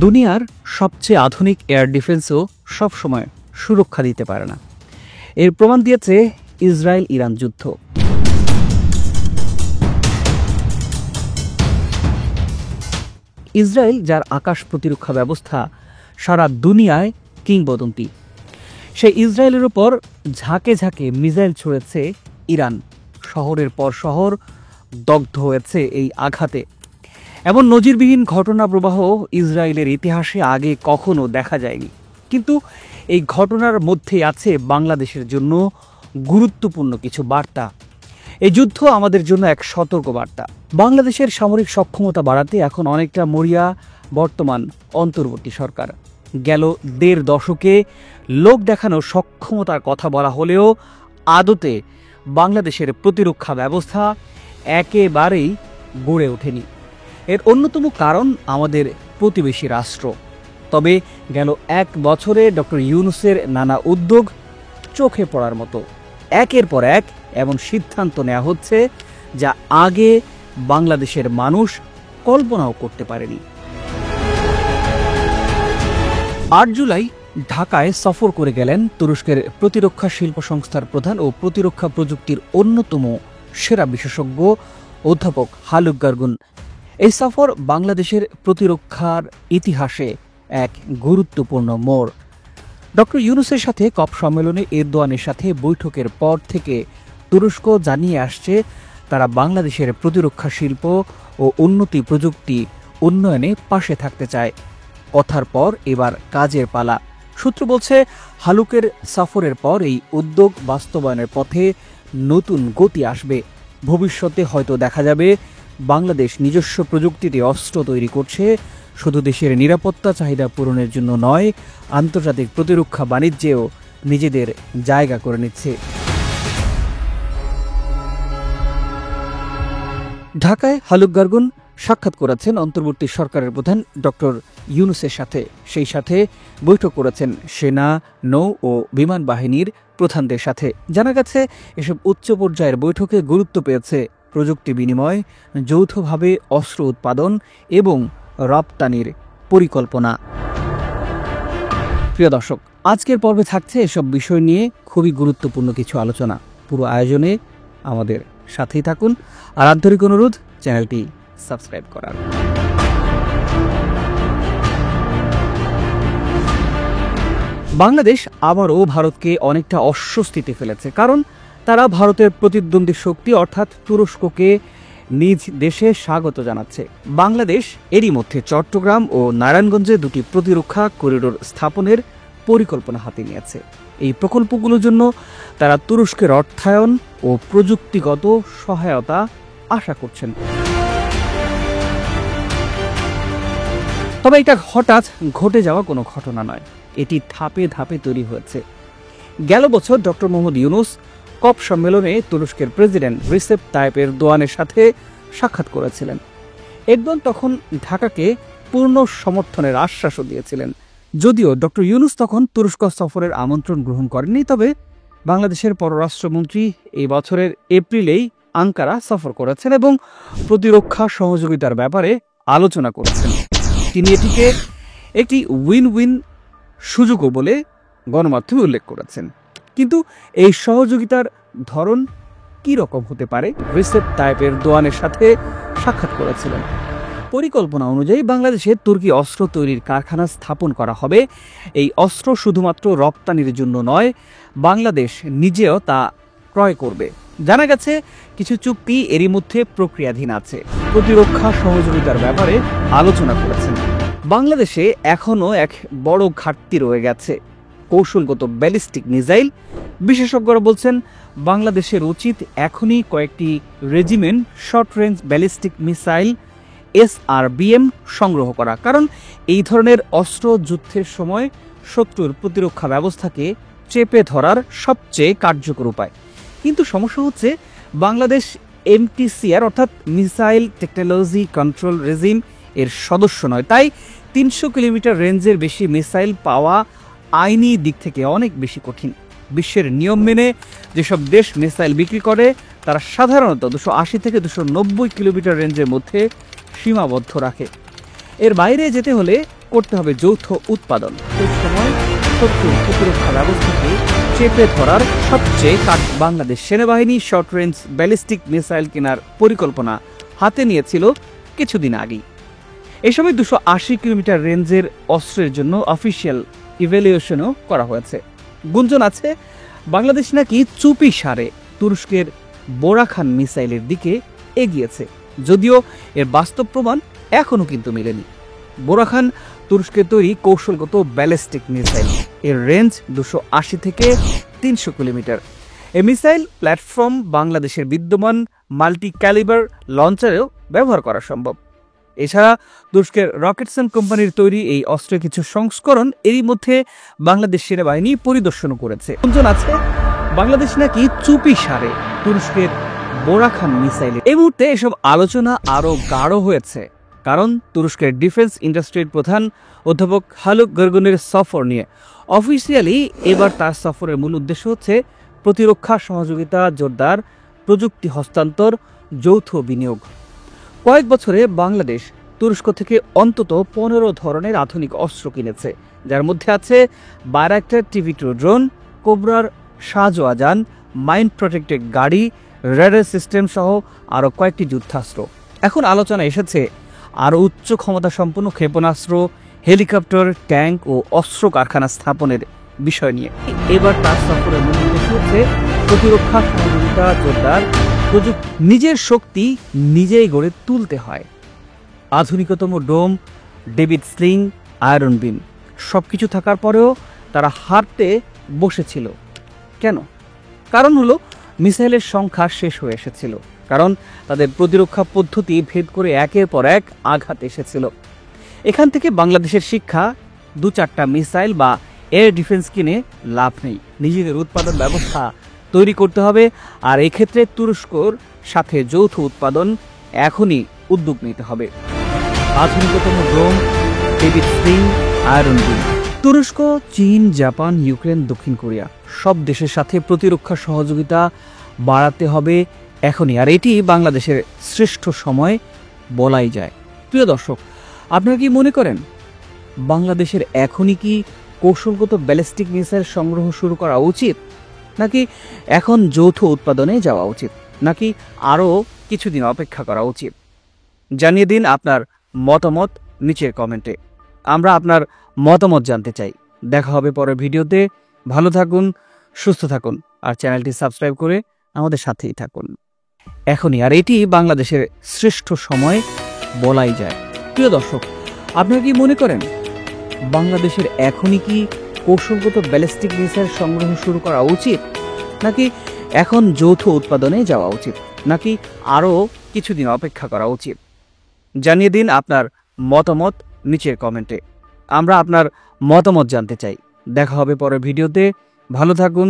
দুনিয়ার সবচেয়ে আধুনিক এয়ার ডিফেন্সও সবসময় সুরক্ষা দিতে পারে না। এর প্রমাণ দিয়েছে ইসরায়েল ইরান যুদ্ধ। ইসরায়েল, যার আকাশ প্রতিরক্ষা ব্যবস্থা সারা দুনিয়ায় কিংবদন্তি, সেই ইসরায়েলের ওপর ঝাঁকে ঝাঁকে মিসাইল ছুঁড়েছে ইরান। শহরের পর শহর দগ্ধ হয়েছে এই আঘাতে। এমন নজিরবিহীন ঘটনা প্রবাহ ইসরায়েলের ইতিহাসে আগে কখনো দেখা যায়নি। কিন্তু এই ঘটনার মধ্যে আছে বাংলাদেশের জন্য গুরুত্বপূর্ণ কিছু বার্তা। এই যুদ্ধ আমাদের জন্য এক সতর্ক বার্তা। বাংলাদেশের সামরিক সক্ষমতা বাড়াতে এখন অনেকটা মরিয়া বর্তমান অন্তর্বর্তী সরকার। গেল ১.৫ দশকে লোক দেখানো সক্ষমতার কথা বলা হলেও আদতে বাংলাদেশের প্রতিরক্ষা ব্যবস্থা একেবারেই গড়ে ওঠেনি। এর অন্যতম কারণ আমাদের প্রতিবেশী রাষ্ট্র। তবে গেল ১ বছরে ডক্টর ইউনূসের নানা উদ্যোগ চোখে পড়ার মতো। একের পর এক এমন সিদ্ধান্ত নেওয়া হচ্ছে যা আগে বাংলাদেশের মানুষ কল্পনাও করতে পারেনি। ৮ জুলাই ঢাকায় সফর করে গেলেন তুরস্কের প্রতিরক্ষা শিল্প সংস্থার প্রধান ও প্রতিরক্ষা প্রযুক্তির অন্যতম সেরা বিশেষজ্ঞ অধ্যাপক হালুক গার্গুন। এই সফর বাংলাদেশের প্রতিরক্ষার ইতিহাসে এক গুরুত্বপূর্ণ মোড়। ডক্টর ইউনূসের সাথে কপ সম্মেলনে এরদোয়ানের সাথে বৈঠকের পর থেকে তুরস্ক জানিয়ে আসছে তারা বাংলাদেশের প্রতিরক্ষা শিল্প ও উন্নতি প্রযুক্তি উন্নয়নে পাশে থাকতে চায়। কথার পর এবার কাজের পালা। সূত্র বলছে, হালুকের সফরের পর এই উদ্যোগ বাস্তবায়নের পথে নতুন গতি আসবে। ভবিষ্যতে হয়তো দেখা যাবে বাংলাদেশ নিজস্ব প্রযুক্তিতে অস্ত্র তৈরি করছে, শুধু দেশের নিরাপত্তা চাহিদা পূরণের জন্য নয়, আন্তর্জাতিক প্রতিরক্ষা বাণিজ্যেও নিজেদের জায়গা করে নিচ্ছে। ঢাকায় হালুক গার্গুন সাক্ষাৎ করেছেন অন্তর্বর্তী সরকারের প্রধান ডক্টর ইউনূসের সাথে। সেই সাথে বৈঠক করেছেন সেনা, নৌ ও বিমান বাহিনীর প্রধানদের সাথে। জানা গেছে, এসব উচ্চ পর্যায়ের বৈঠকে গুরুত্ব পেয়েছে প্রযুক্তি বিনিময়, যৌথভাবে অস্ত্র উৎপাদন এবং রপ্তানির পরিকল্পনা। প্রিয় দর্শক, আজকের পর্বে থাকছে এসব বিষয় নিয়ে খুবই গুরুত্বপূর্ণ কিছু আলোচনা। পুরো আয়োজনে আমাদের সাথেই থাকুন, আর আন্তরিক অনুরোধ চ্যানেলটি সাবস্ক্রাইব করার। বাংলাদেশ আবারও ভারতকে অনেকটা অস্বস্তিতে ফেলেছে, কারণ তারা ভারতের প্রতিদ্বন্দ্বী শক্তি অর্থাৎ তুরস্ককে নিজ দেশে স্বাগত জানাচ্ছে। বাংলাদেশ এরই মধ্যে চট্টগ্রাম ও নারায়ণগঞ্জে 2টি প্রতিরক্ষা করিডোর স্থাপনের পরিকল্পনা হাতে নিয়েছে। এই প্রকল্পগুলোর জন্য তারা তুরস্কের অর্থায়ন ও প্রযুক্তিগত সহায়তা আশা করছেন। তবে এটা হঠাৎ ঘটে যাওয়া কোনো ঘটনা নয়, এটি ধাপে ধাপে তৈরি হয়েছে। গেল বছর ডক্টর মোহাম্মদ ইউনূস কপ সম্মেলনে তুরস্কের প্রেসিডেন্ট রিসেপ তাইপ এরদোয়ানের সাথে সাক্ষাৎ করেছিলেন। এরদোয়ান তখন ঢাকাকে পূর্ণ সমর্থনের আশ্বাসও দিয়েছিলেন। যদিও ডক্টর ইউনূস তখন তুরস্ক সফরের আমন্ত্রণ গ্রহণ করেননি, তবে বাংলাদেশের পররাষ্ট্রমন্ত্রী এই বছরের এপ্রিলেই আঙ্কারা সফর করেছেন এবং প্রতিরক্ষা সহযোগিতার ব্যাপারে আলোচনা করেছেন। তিনি এটিকে একটি উইন উইন সুযোগও বলে গণমাধ্যমে উল্লেখ করেছেন। কিন্তু এই সহযোগিতার ধরন কি রকম হতে পারে? রিসেপ তাইপ এরদোয়ানের সাথে সাক্ষাৎ করেছিলেন। পরিকল্পনা অনুযায়ী বাংলাদেশে তুর্কি অস্ত্র তৈরির কারখানা স্থাপন করা হবে। এই অস্ত্র শুধুমাত্র রপ্তানির জন্য নয়, বাংলাদেশ নিজেও তা ক্রয় করবে। জানা গেছে, কিছু চুক্তি এরই মধ্যে প্রক্রিয়াধীন আছে। প্রতিরক্ষা সহযোগিতার ব্যাপারে আলোচনা করেছেন। বাংলাদেশে এখনও এক বড় ঘাটতি রয়ে গেছে, কৌশলগত ব্যালিস্টিক মিসাইল। বিশেষজ্ঞরা বলছেন, বাংলাদেশের উচিত এখনই কয়েকটি regiment short range ballistic missile SRBM সংগ্রহ করা, কারণ এই ধরনের অস্ত্র যুদ্ধের সময় শত্রুর প্রতিরক্ষা ব্যবস্থাকে চেপে ধরার সবচেয়ে কার্যকর উপায়। কিন্তু সমস্যা হচ্ছে, বাংলাদেশ MTCR অর্থাৎ মিসাইল টেকনোলজি কন্ট্রোল রেজিম এর সদস্য নয়। তাই 300 কিলোমিটার রেঞ্জের বেশি মিসাইল পাওয়া আইনি দিক থেকে অনেক বেশি কঠিন। বিশ্বের নিয়ম মেনে যেসব দেশ মিসাইল বিক্রি করে তারা সাধারণত 280 থেকে 290 কিলোমিটার রেঞ্জের মধ্যে সীমাবদ্ধ রাখে। এর বাইরে যেতে হলে করতে হবে যৌথ উৎপাদন। এই সময় শত্রুর প্রতিরক্ষা ব্যবস্থাকে চেপে ধরার সবচেয়ে বাংলাদেশ সেনাবাহিনী শর্ট রেঞ্জ ব্যালিস্টিক মিসাইল কেনার পরিকল্পনা হাতে নিয়েছিল কিছুদিন আগেই। এই সময় 280 কিলোমিটার রেঞ্জের অস্ত্রের জন্য অফিসিয়াল ইভ্যালুয়েশনও করা হয়েছে। গুঞ্জন আছে বাংলাদেশ নাকি চুপি সারে তুরস্কের বোরাখান মিসাইলের দিকে এগিয়েছে, যদিও এর বাস্তব প্রমাণ এখনও কিন্তু মেলেনি। বোরাখান তুরস্কের তৈরি কৌশলগত ব্যালিস্টিক মিসাইল। এর রেঞ্জ 280 থেকে 300 কিলোমিটার। এই মিসাইল প্ল্যাটফর্ম বাংলাদেশের বিদ্যমান মাল্টি ক্যালিবার লঞ্চারেও ব্যবহার করা সম্ভব। এছাড়া তুরস্কের রকেটসন কোম্পানির তৈরি এই অস্ত্রের কিছু সংস্করণ এরই মধ্যে বাংলাদেশ সেনাবাহিনী পরিদর্শনও করেছে। গুঞ্জন আছে বাংলাদেশ নাকি চুপি সারে তুরস্কের বোরাখান মিসাইলের। এই মুহূর্তে এসব আলোচনা আরও গাঢ় হয়েছে, কারণ তুরস্কের ডিফেন্স ইন্ডাস্ট্রির প্রধান অধ্যাপক হালুক গর্গুনের সফর নিয়ে অফিসিয়ালি এবার তার সফরের মূল উদ্দেশ্য হচ্ছে প্রতিরক্ষা সহযোগিতা জোরদার, প্রযুক্তি হস্তান্তর, যৌথ বিনিয়োগ। কয়েক বছরে বাংলাদেশ তুরস্ক থেকে অন্তত 15 ধরনের আধুনিক অস্ত্র কিনেছে, যার মধ্যে আছে Bayraktar টিভি2 drone, কোবরার Shahjahan mind protected গাড়ি, রেডার সিস্টেম সহ আরও কয়েকটি যুদ্ধাস্ত্র। এখন আলোচনা এসেছে আরও উচ্চ ক্ষমতা সম্পন্ন ক্ষেপণাস্ত্র, হেলিকপ্টার, ট্যাঙ্ক ও অস্ত্র কারখানা স্থাপনের বিষয় নিয়ে। এবার তার সফরের মূল উদ্দেশ্য হচ্ছে প্রতিরক্ষা সহযোগিতা জোরদার, নিজের শক্তি নিজেই গড়ে তুলতে হয়। আধুনিকতম ডোম, ডেভিড স্লিং, আয়রন বিম সবকিছু থাকার পরেও তারা হারতে বসেছিল কেন? কারণ হলো মিসাইলের সংখ্যা শেষ হয়ে এসেছিল, কারণ তাদের প্রতিরক্ষা পদ্ধতি ভেদ করে একের পর এক আঘাত এসেছিল। এখান থেকে বাংলাদেশের শিক্ষা, 2-4টা মিসাইল বা এয়ার ডিফেন্স কিনে লাভ নেই, নিজেদের উৎপাদন ব্যবস্থা তৈরি করতে হবে। আর এক্ষেত্রে তুরস্কর সাথে যৌথ উৎপাদন এখনই উদ্যোগ নিতে হবে। আধুনিকতম ড্রোন, ডেভিড স্লিং, আয়রন বিম। তুরস্ক, চীন, জাপান, ইউক্রেন, দক্ষিণ কোরিয়া সব দেশের সাথে প্রতিরক্ষা সহযোগিতা বাড়াতে হবে এখনই। আর এটি বাংলাদেশের শ্রেষ্ঠ সময় বলাই যায়। প্রিয় দর্শক, আপনারা কি মনে করেন বাংলাদেশের এখনই কি কৌশলগত ব্যালিস্টিক মিসাইল সংগ্রহ শুরু করা উচিত, নাকি এখন যৌথ উৎপাদনে যাওয়া উচিত, নাকি আরও কিছুদিন অপেক্ষা করা উচিত? জানিয়ে দিন আপনার মতামত নিচের কমেন্টে। আমরা আপনার মতামত জানতে চাই। দেখা হবে পরের ভিডিওতে। ভালো থাকুন, সুস্থ থাকুন, আর চ্যানেলটি সাবস্ক্রাইব করে আমাদের সাথেই থাকুন এখনই। আর এটি বাংলাদেশের শ্রেষ্ঠ সময় বলাই যায়। প্রিয় দর্শক, আপনারা কি মনে করেন বাংলাদেশের এখনই কি কৌশলগত ব্যালিস্টিক মিসাইল সংগ্রহ শুরু করা উচিত, নাকি এখন যৌথ উৎপাদনে যাওয়া উচিত, নাকি আরও কিছুদিন অপেক্ষা করা উচিত? জানিয়ে দিন আপনার মতামত নিচের কমেন্টে। আমরা আপনার মতামত জানতে চাই। দেখা হবে পরের ভিডিওতে। ভালো থাকুন,